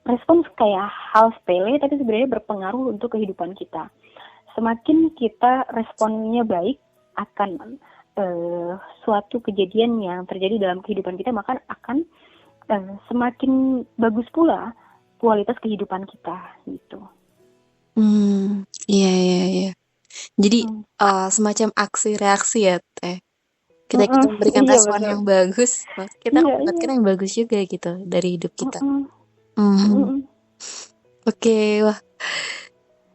respons kayak hal sepele tapi sebenarnya berpengaruh untuk kehidupan kita. Semakin kita responnya baik akan suatu kejadian yang terjadi dalam kehidupan kita, maka akan semakin bagus pula kualitas kehidupan kita gitu. Iya. Jadi semacam aksi reaksi ya Teh. Kita memberikan respon yang bagus, kita mendapatkan yang bagus juga gitu dari hidup kita. Oke, wah.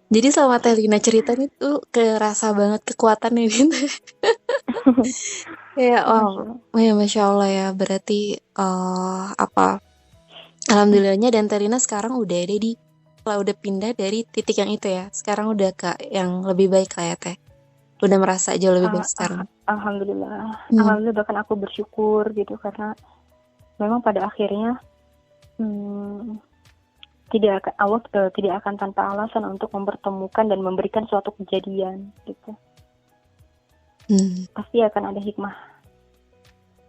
Jadi selama Teh Lina cerita nih tuh kerasa banget kekuatannya gitu. Ya, ya Masya Allah ya. Berarti alhamdulillahnya dan Teh Lina sekarang udah pindah dari titik yang itu ya. Sekarang udah ke yang lebih baik lah ya Teh. Udah merasa jauh lebih baik sekarang. Alhamdulillah. Bahkan aku bersyukur gitu, karena memang pada akhirnya Allah tidak akan tanpa alasan untuk mempertemukan dan memberikan suatu kejadian gitu. Pasti akan ada hikmah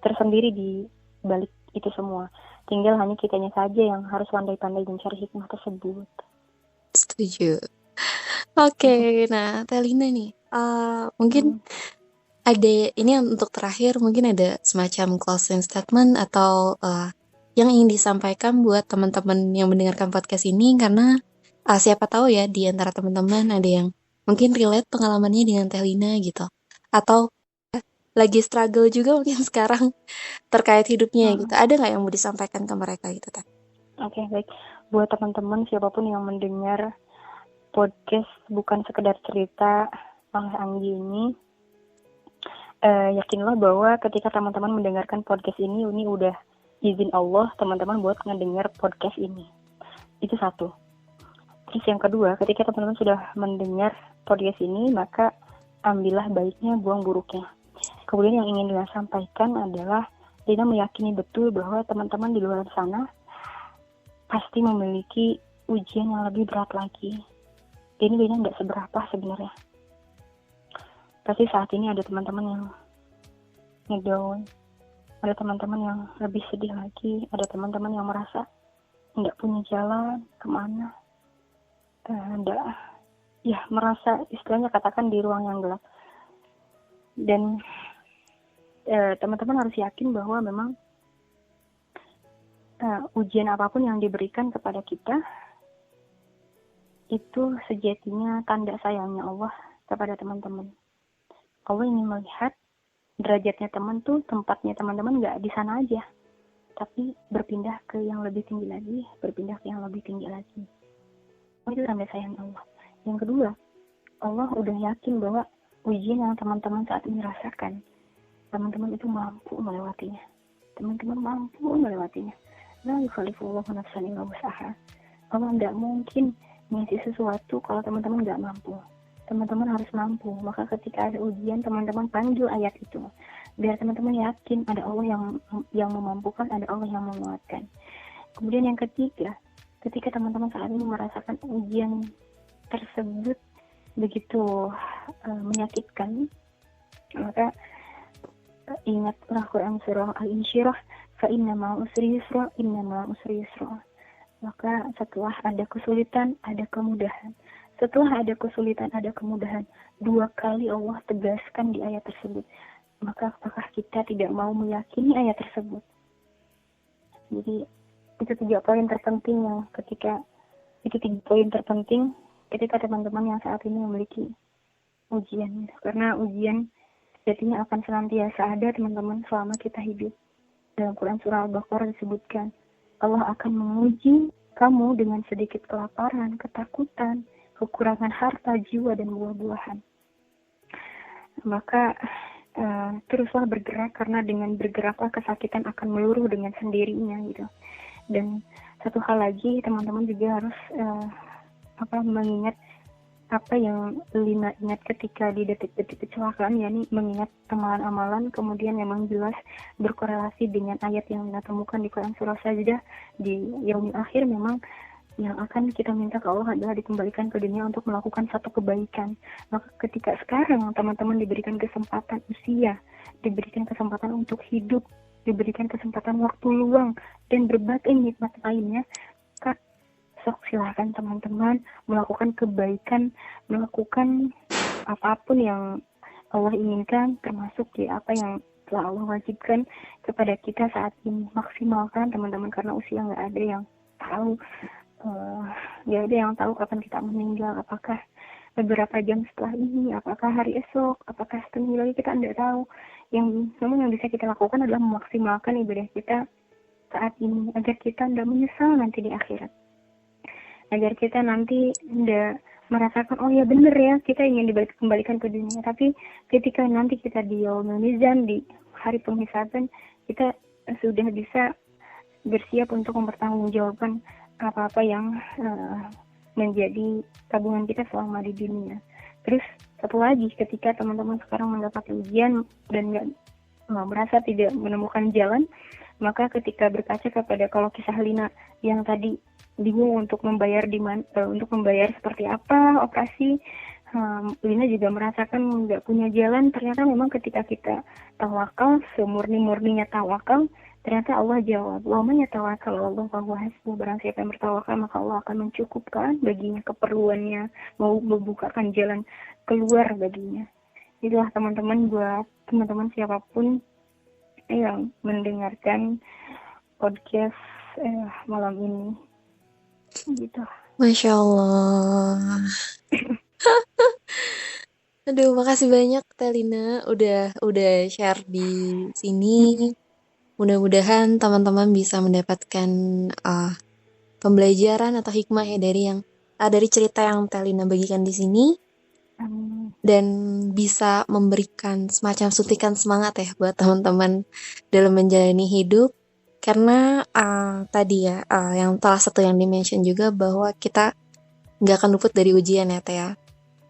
tersendiri di balik itu semua. Tinggal hanya kitanya saja yang harus pandai-pandai mencari hikmah tersebut. Setuju. Oke, nah Telina nih, mungkin ada ini untuk terakhir, mungkin ada semacam closing statement atau yang ingin disampaikan buat teman-teman yang mendengarkan podcast ini, karena siapa tahu ya di antara teman-teman ada yang mungkin relate pengalamannya dengan Telina gitu, atau lagi struggle juga mungkin sekarang terkait hidupnya gitu. Ada nggak yang mau disampaikan ke mereka gitu, Teh? Oke, baik. Buat teman-teman siapapun yang mendengar podcast bukan sekedar cerita oleh Anggi ini, yakinlah bahwa ketika teman-teman mendengarkan podcast ini udah izin Allah teman-teman buat ngedengar podcast ini. Itu satu. Terus yang kedua, ketika teman-teman sudah mendengar podcast ini, maka ambillah baiknya, buang buruknya. Kemudian yang ingin Lina sampaikan adalah Lina meyakini betul bahwa teman-teman di luar sana pasti memiliki ujian yang lebih berat lagi. Ini Lina nggak seberapa sebenarnya. Pasti saat ini ada teman-teman yang ngedown, ada teman-teman yang lebih sedih lagi, ada teman-teman yang merasa nggak punya jalan kemana, merasa istilahnya katakan di ruang yang gelap. Dan teman-teman harus yakin bahwa memang ujian apapun yang diberikan kepada kita itu sejatinya tanda sayangnya Allah kepada teman-teman. Allah ingin melihat derajatnya teman tuh, tempatnya teman-teman nggak di sana aja, tapi berpindah ke yang lebih tinggi lagi, berpindah ke yang lebih tinggi lagi. Itu tanda sayang Allah. Yang kedua, Allah udah yakin bahwa ujian yang teman-teman saat ini rasakan, teman-teman itu mampu melewatinya. Teman-teman mampu melewatinya. La yukallifullahu nafsan illa wus'aha. Allah nggak mungkin ngasih sesuatu kalau teman-teman nggak mampu. Teman-teman harus mampu. Maka ketika ada ujian, teman-teman panggil ayat itu. Biar teman-teman yakin ada Allah yang memampukan, ada Allah yang menguatkan. Kemudian yang ketiga, ketika teman-teman saat ini merasakan ujian tersebut begitu menyakitkan, maka ingatlah Quran surah Al-Insyirah, fa inna ma'al usri yusra, inna ma'al usri yusra. Maka setelah ada kesulitan, ada kemudahan. Setelah ada kesulitan, ada kemudahan. 2 kali Allah tegaskan di ayat tersebut. Maka apakah kita tidak mau meyakini ayat tersebut? Jadi itu 3 poin terpenting yang ketika teman-teman yang saat ini memiliki ujian. Karena ujian sejatinya akan senantiasa ada teman-teman selama kita hidup. Dalam Quran surah Al-Baqarah disebutkan, Allah akan menguji kamu dengan sedikit kelaparan, ketakutan, kekurangan harta, jiwa, dan buah-buahan. Maka teruslah bergerak, karena dengan bergeraklah kesakitan akan meluruh dengan sendirinya gitu. Dan satu hal lagi, teman-teman juga harus mengingat apa yang Lina ingat ketika di detik-detik kecelakaan, yakni mengingat amalan-amalan, kemudian memang jelas berkorelasi dengan ayat yang Lina temukan di Quran surah Sajdah di yaumil akhir. Memang yang akan kita minta ke Allah adalah dikembalikan ke dunia untuk melakukan satu kebaikan. Maka ketika sekarang teman-teman diberikan kesempatan usia, diberikan kesempatan untuk hidup, diberikan kesempatan waktu luang, dan berbagai nikmat lainnya, sok silakan teman-teman melakukan kebaikan, melakukan apapun yang Allah inginkan, termasuk apa yang telah Allah wajibkan kepada kita saat ini. Maksimalkan teman-teman, karena usia nggak ada yang tahu. Gak ada yang tahu kapan kita meninggal, apakah beberapa jam setelah ini, apakah hari esok, apakah setengah lagi, kita tidak tahu. Namun yang bisa kita lakukan adalah memaksimalkan ibadah kita saat ini, agar kita tidak menyesal nanti di akhirat, agar kita nanti tidak merasakan, oh ya benar ya, kita ingin dikembalikan ke dunia, tapi ketika nanti kita di yaumul mizan, di hari penghisaban, kita sudah bisa bersiap untuk mempertanggungjawabkan apa-apa yang menjadi tabungan kita selama di dunia. Terus satu lagi, ketika teman-teman sekarang mendapat ujian dan merasa tidak menemukan jalan, maka ketika berkaca kepada kalau kisah Lina yang tadi bingung untuk membayar seperti apa operasi, Lina juga merasakan nggak punya jalan. Ternyata memang ketika kita tawakal, semurni-murninya tawakal, ternyata Allah jawab, wa man yatawakkal 'ala Allah fa huwa hasbuh. Barang siapa yang bertawakal maka Allah akan mencukupkan baginya keperluannya, mau membukakan jalan keluar baginya. Itulah teman-teman, buat teman-teman siapapun yang mendengarkan podcast malam ini gitu. Masya Allah. Aduh, makasih banyak Telina udah share di sini. Mudah-mudahan teman-teman bisa mendapatkan pembelajaran atau hikmah ya dari cerita yang Telina bagikan di sini. Dan bisa memberikan semacam suntikan semangat ya buat teman-teman dalam menjalani hidup. Karena tadi ya, yang salah satu yang di-mention juga bahwa kita nggak akan luput dari ujian ya Teh ya.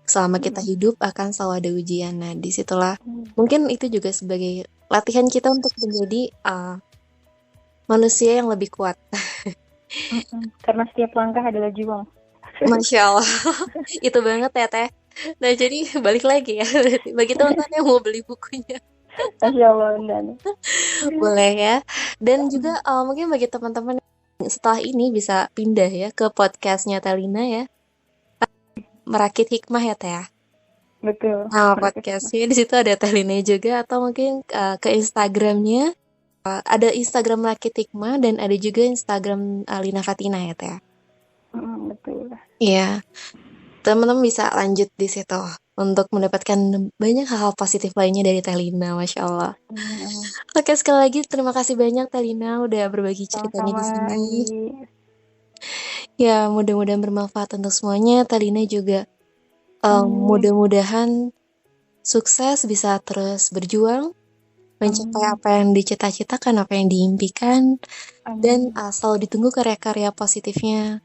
Selama kita hidup akan selalu ada ujian. Nah, disitulah mungkin itu juga sebagai latihan kita untuk menjadi manusia yang lebih kuat. Karena setiap langkah adalah juang. Masya Allah. Itu banget ya Teh. Nah, jadi balik lagi ya bagi teman-teman yang mau beli bukunya. Masya Allah, boleh ya. Dan juga mungkin bagi teman-teman setelah ini bisa pindah ya ke podcastnya Telina ya, Merakit Hikmah ya Teh ya. Betul. Nah, podcastnya di situ ada Telina juga, atau mungkin ke Instagramnya, ada Instagram Merakit Hikmah dan ada juga Instagram Lina Fatina ya Teh. Betul. Iya, teman-teman bisa lanjut di situ untuk mendapatkan banyak hal positif lainnya dari Telina, Masya Allah. Oke, sekali lagi terima kasih banyak Telina udah berbagi ceritanya di sini. Ya, mudah-mudahan bermanfaat untuk semuanya. Telina juga mudah-mudahan sukses, bisa terus berjuang, mencapai apa yang dicita-citakan, apa yang diimpikan, dan selalu ditunggu karya-karya positifnya.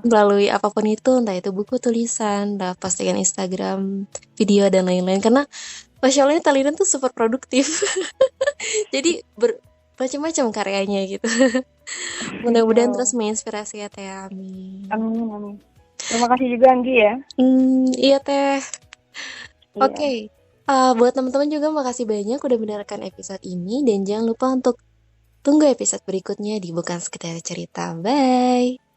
Melalui apapun itu, entah itu buku, tulisan, postingan Instagram, video, dan lain-lain. Karena Masya Allah Telina tuh super produktif. Jadi macam-macam karyanya gitu. Mudah-mudahan terus menginspirasi ya Teh. Amin. Amin. Terima kasih juga Anggi ya. Iya Teh. Oke. Buat teman-teman juga makasih banyak udah mendengarkan episode ini. Dan jangan lupa untuk tunggu episode berikutnya di Bukan Sekedar Cerita. Bye.